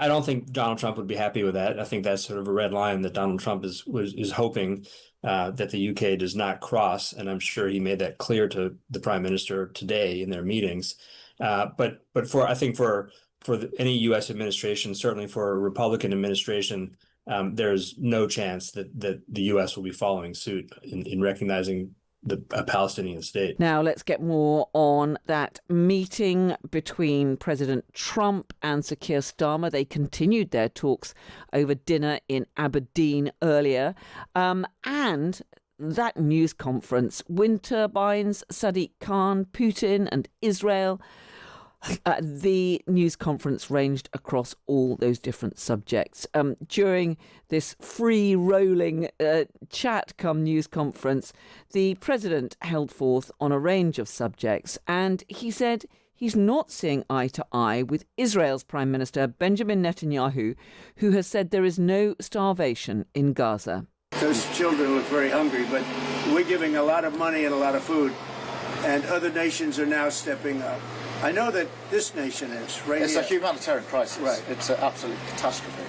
I don't think Donald Trump would be happy with that. I think that's sort of a red line that Donald Trump is hoping that the UK does not cross, and I'm sure he made that clear to the Prime Minister today in their meetings. But for I think for any U.S. administration, certainly for a Republican administration, there's no chance that the U.S. will be following suit in recognizing a Palestinian state. Now, let's get more on that meeting between President Trump and Sir Keir Starmer. They continued their talks over dinner in Aberdeen earlier. And that news conference, wind turbines, Sadiq Khan, Putin and Israel. The news conference ranged across all those different subjects. During this free-rolling chat come news conference, the president held forth on a range of subjects, and he said he's not seeing eye to eye with Israel's Prime Minister Benjamin Netanyahu, who has said there is no starvation in Gaza. Those children look very hungry, but we're giving a lot of money and a lot of food, and other nations are now stepping up. I know that this nation is right. It's here. a humanitarian crisis. Right. It's an absolute catastrophe.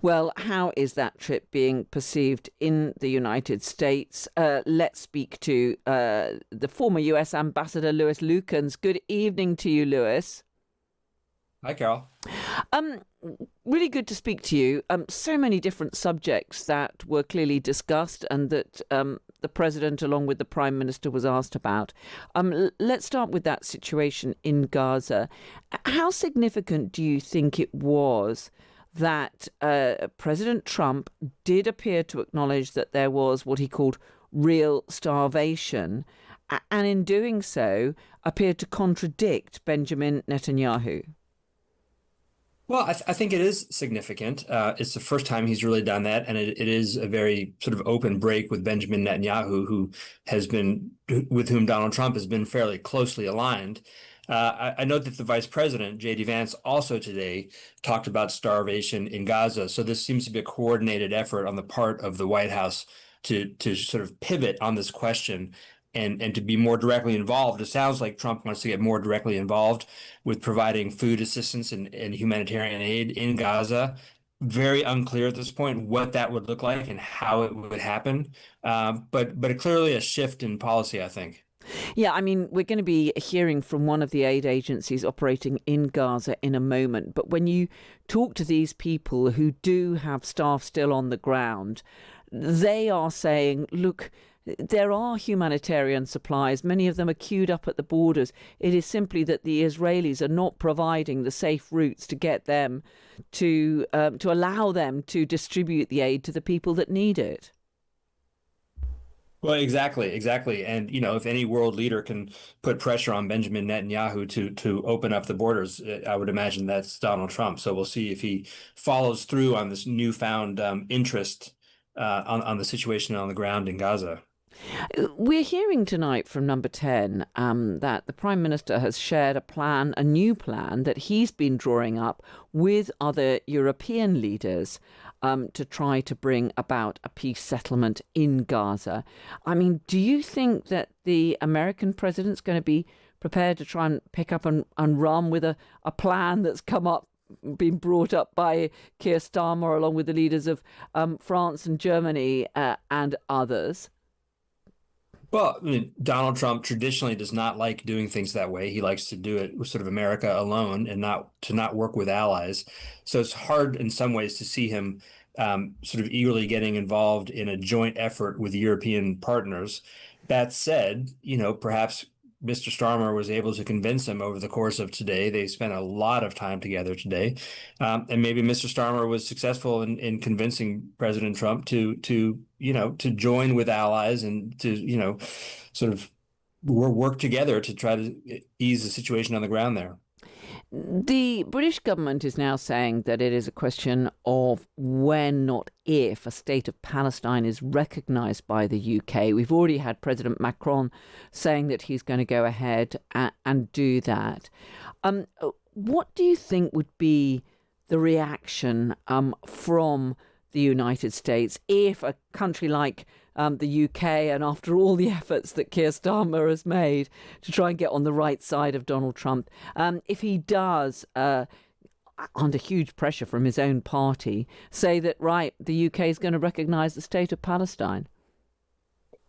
Well, how is that trip being perceived in the United States? Let's speak to the former US Ambassador Louis Lukens. Good evening to you, Louis. Hi, Carol. Really good to speak to you. So many different subjects that were clearly discussed and that the president, along with the prime minister, was asked about. Let's start with that situation in Gaza. How significant do you think it was that President Trump did appear to acknowledge that there was what he called real starvation, and in doing so appeared to contradict Benjamin Netanyahu? Well, I think it is significant. It's the first time he's really done that, and it is a very sort of open break with Benjamin Netanyahu, with whom Donald Trump has been fairly closely aligned. I note that the vice president, J.D. Vance, also today talked about starvation in Gaza. So this seems to be a coordinated effort on the part of the White House to sort of pivot on this question and to be more directly involved. It sounds like Trump wants to get more directly involved with providing food assistance and humanitarian aid in Gaza. Very unclear at this point what that would look like and how it would happen. But clearly a shift in policy, I think. Yeah, I mean, we're going to be hearing from one of the aid agencies operating in Gaza in a moment. But when you talk to these people who do have staff still on the ground, they are saying, look, there are humanitarian supplies. Many of them are queued up at the borders. It is simply that the Israelis are not providing the safe routes to get them to allow them to distribute the aid to the people that need it. Well, exactly. And, if any world leader can put pressure on Benjamin Netanyahu to open up the borders, I would imagine that's Donald Trump. So we'll see if he follows through on this newfound interest on the situation on the ground in Gaza. We're hearing tonight from Number 10 that the Prime Minister has shared a new plan that he's been drawing up with other European leaders to try to bring about a peace settlement in Gaza. I mean, do you think that the American president's going to be prepared to try and pick up and run with a plan that's been brought up by Keir Starmer along with the leaders of France and Germany and others? Well, I mean, Donald Trump traditionally does not like doing things that way. He likes to do it with sort of America alone and not work with allies. So it's hard in some ways to see him sort of eagerly getting involved in a joint effort with European partners. That said, perhaps Mr. Starmer was able to convince him over the course of today. They spent a lot of time together today. And maybe Mr. Starmer was successful in convincing President Trump to join with allies and to, sort of work together to try to ease the situation on the ground there. The British government is now saying that it is a question of when, not if, a state of Palestine is recognised by the UK. We've already had President Macron saying that he's going to go ahead and do that. What do you think would be the reaction from the United States if a country like the UK, and after all the efforts that Keir Starmer has made to try and get on the right side of Donald Trump, if he does under huge pressure from his own party, say that, right, the UK is going to recognise the state of Palestine.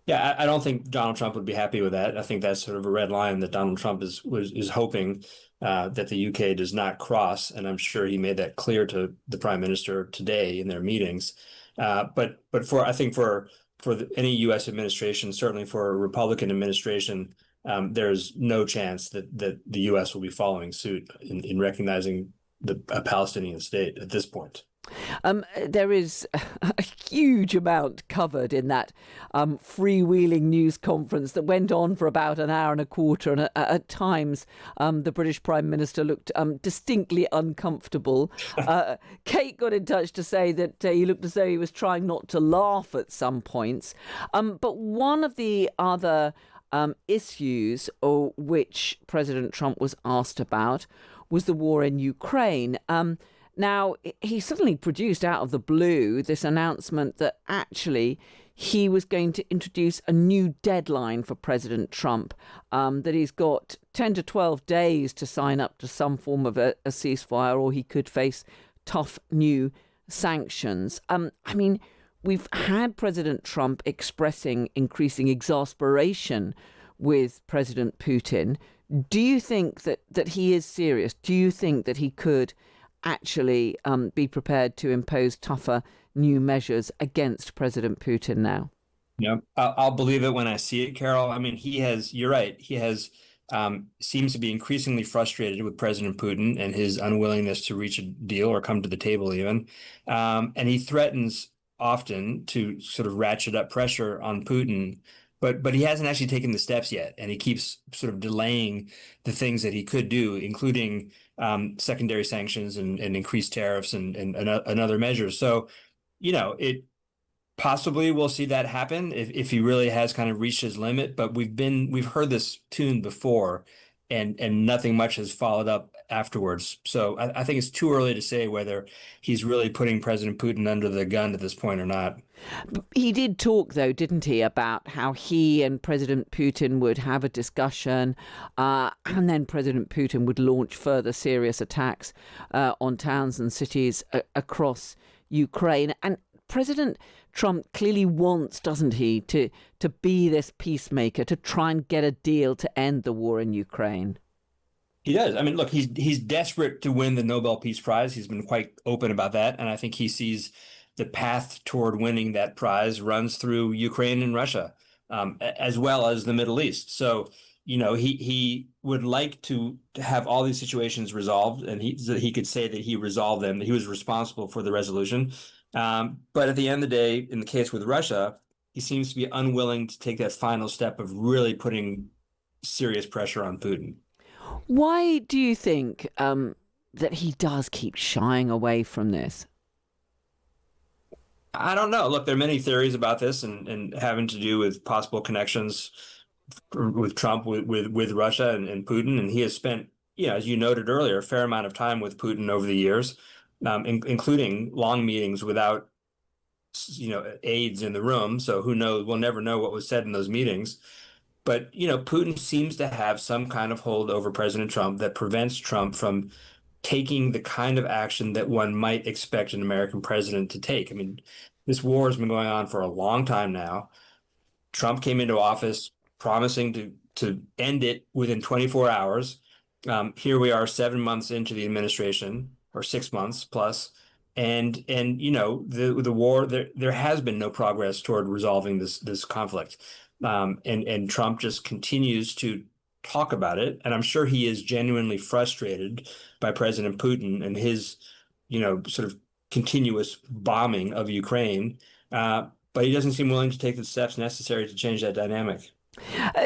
Yeah, I don't think Donald Trump would be happy with that. I think that's sort of a red line that Donald Trump is hoping that the UK does not cross, and I'm sure he made that clear to the Prime Minister today in their meetings. But I think for any U.S. administration, certainly for a Republican administration, there's no chance that the U.S. will be following suit in recognizing a Palestinian state at this point. There is a huge amount covered in that freewheeling news conference that went on for about an hour and a quarter, and at times the British Prime Minister looked distinctly uncomfortable. Kate got in touch to say that he looked as though he was trying not to laugh at some points. But one of the other issues which President Trump was asked about was the war in Ukraine. Now, he suddenly produced out of the blue this announcement that actually he was going to introduce a new deadline for President Trump, that he's got 10 to 12 days to sign up to some form of a ceasefire, or he could face tough new sanctions. I mean, we've had President Trump expressing increasing exasperation with President Putin. Do you think that he is serious? Do you think that he could actually be prepared to impose tougher new measures against President Putin now? Yeah, I'll believe it when I see it, Carol. I mean, you're right. He has seems to be increasingly frustrated with President Putin and his unwillingness to reach a deal or come to the table even. And he threatens often to sort of ratchet up pressure on Putin. But he hasn't actually taken the steps yet, and he keeps sort of delaying the things that he could do, including secondary sanctions and increased tariffs and other measures. So, it possibly we'll see that happen if he really has kind of reached his limit. But we've heard this tune before, and nothing much has followed up afterwards. So I think it's too early to say whether he's really putting President Putin under the gun at this point or not. He did talk, though, didn't he, about how he and President Putin would have a discussion, and then President Putin would launch further serious attacks on towns and cities across Ukraine. And President Trump clearly wants, doesn't he, to be this peacemaker, to try and get a deal to end the war in Ukraine. He does. I mean, look, he's desperate to win the Nobel Peace Prize. He's been quite open about that, and I think he sees the path toward winning that prize runs through Ukraine and Russia, as well as the Middle East. So, he would like to have all these situations resolved, and so that he could say that he resolved them, that he was responsible for the resolution. But at the end of the day, in the case with Russia, he seems to be unwilling to take that final step of really putting serious pressure on Putin. Why do you think that he does keep shying away from this? I don't know. Look, there are many theories about this and having to do with possible connections with Trump, with Russia and Putin. And he has spent, as you noted earlier, a fair amount of time with Putin over the years, including long meetings without, aides in the room. So who knows? We'll never know what was said in those meetings. But, Putin seems to have some kind of hold over President Trump that prevents Trump from taking the kind of action that one might expect an American president to take. I mean, this war has been going on for a long time now. Trump came into office promising to end it within 24 hours. Here we are 7 months into the administration, or 6 months plus. And the war, there has been no progress toward resolving this conflict. And Trump just continues to talk about it. And I'm sure he is genuinely frustrated by President Putin and his, sort of continuous bombing of Ukraine. But he doesn't seem willing to take the steps necessary to change that dynamic.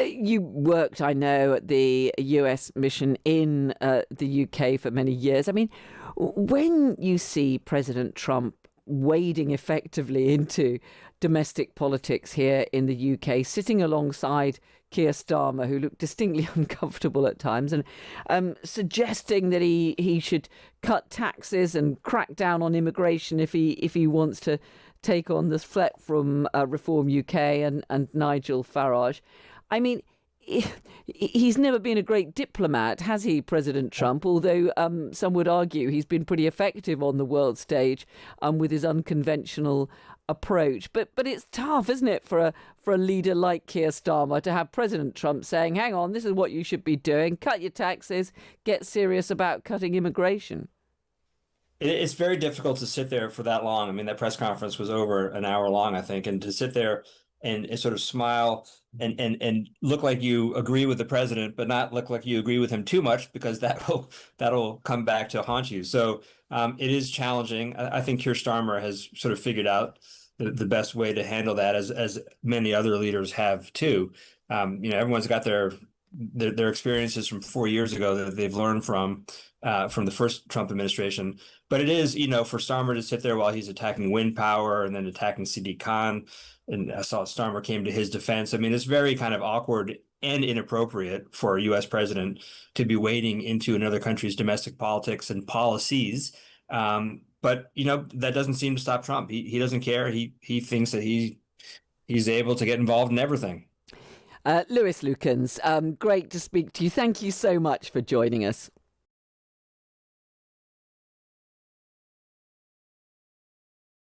You worked, I know, at the US mission in the UK for many years. I mean, when you see President Trump wading effectively into domestic politics here in the UK, sitting alongside Keir Starmer, who looked distinctly uncomfortable at times, and suggesting that he should cut taxes and crack down on immigration if he wants to take on this threat from Reform UK and Nigel Farage. I mean, he's never been a great diplomat, has he, President Trump? Although some would argue he's been pretty effective on the world stage with his unconventional approach. But it's tough, isn't it, for a leader like Keir Starmer to have President Trump saying, hang on, this is what you should be doing. Cut your taxes. Get serious about cutting immigration. It's very difficult to sit there for that long. I mean, that press conference was over an hour long, I think, and to sit there and sort of smile and look like you agree with the president, but not look like you agree with him too much, because that'll come back to haunt you. So it is challenging. I think Keir Starmer has sort of figured out the best way to handle that, as many other leaders have too. Everyone's got their experiences from 4 years ago that they've learned from the first Trump administration. But it is, for Starmer to sit there while he's attacking wind power and then attacking CD Khan, and I saw Starmer came to his defense. I mean, it's very kind of awkward and inappropriate for a U.S. president to be wading into another country's domestic politics and policies. But that doesn't seem to stop Trump. He doesn't care. He thinks that he's able to get involved in everything. Lewis Lukens, great to speak to you. Thank you so much for joining us.